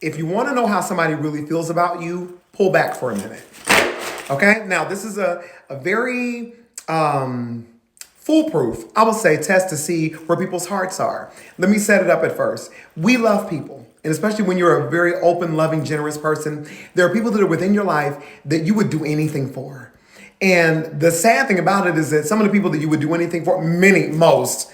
if you want to know how somebody really feels about you, pull back for a minute. Okay? Now, this is a very foolproof, I will say, test to see where people's hearts are. Let me set it up at first. We love people. And especially when you're a very open, loving, generous person, there are people that are within your life that you would do anything for. And the sad thing about it is that some of the people that you would do anything for, let's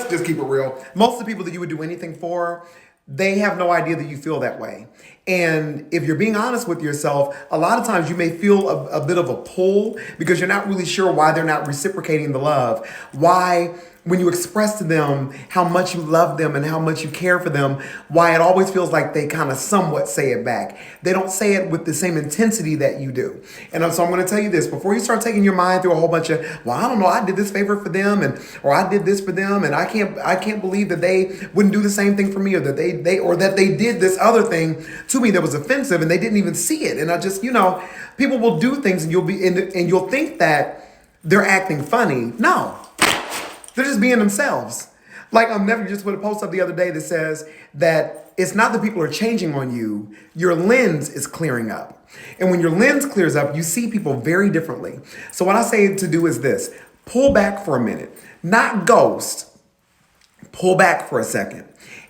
just keep it real. Most of the people that you would do anything for, they have no idea that you feel that way. And if you're being honest with yourself, a lot of times you may feel a bit of a pull because you're not really sure why they're not reciprocating the love. Why, when you express to them how much you love them and how much you care for them, why it always feels like they kind of somewhat say it back. They don't say it with the same intensity that you do. And so I'm going to tell you this, before you start taking your mind through a whole bunch of, well, I don't know, I did this favor for them or I did this for them and I can't believe that they wouldn't do the same thing for me or that they did this other thing to me that was offensive and they didn't even see it. And I just, people will do things and you'll think that they're acting funny. No. They're just being themselves. Like nephew just put a post up the other day that says that it's not that people are changing on you. Your lens is clearing up. And when your lens clears up, you see people very differently. So what I say to do is this. Pull back for a minute. Not ghost. Pull back for a second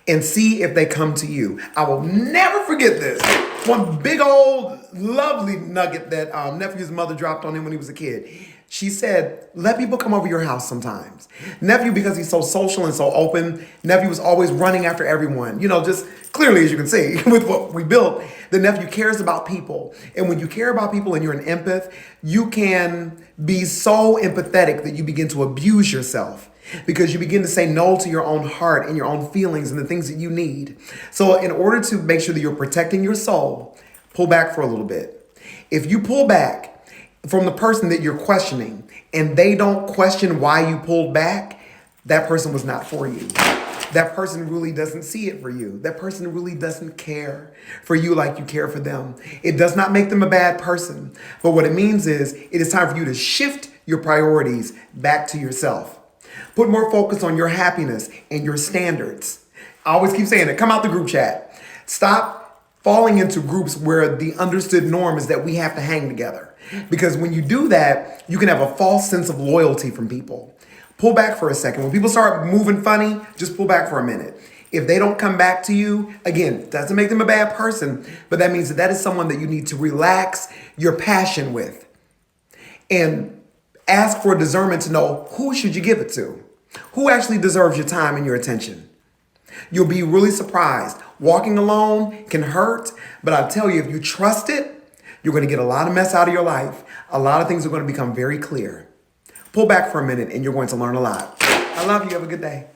and see if they come to you. I will never forget this. One big old lovely nugget that nephew's mother dropped on him when he was a kid. She said, let people come over your house sometimes. Nephew, because he's so social and so open, nephew was always running after everyone. Just clearly, as you can see, with what we built, the nephew cares about people. And when you care about people and you're an empath, you can be so empathetic that you begin to abuse yourself because you begin to say no to your own heart and your own feelings and the things that you need. So in order to make sure that you're protecting your soul, pull back for a little bit. If you pull back from the person that you're questioning and they don't question why you pulled back, that person was not for you. That person really doesn't see it for you. That person really doesn't care for you like you care for them. It does not make them a bad person. But what it means is it is time for you to shift your priorities back to yourself. Put more focus on your happiness and your standards. I always keep saying it. Come out the group chat. Stop falling into groups where the understood norm is that we have to hang together. Because when you do that, you can have a false sense of loyalty from people. Pull back for a second. When people start moving funny, just pull back for a minute. If they don't come back to you, again, doesn't make them a bad person, but that means that is someone that you need to relax your passion with. And ask for discernment to know who should you give it to? Who actually deserves your time and your attention? You'll be really surprised. Walking alone can hurt, but I'll tell you, if you trust it, you're going to get a lot of mess out of your life. A lot of things are going to become very clear. Pull back for a minute and you're going to learn a lot. I love you. Have a good day.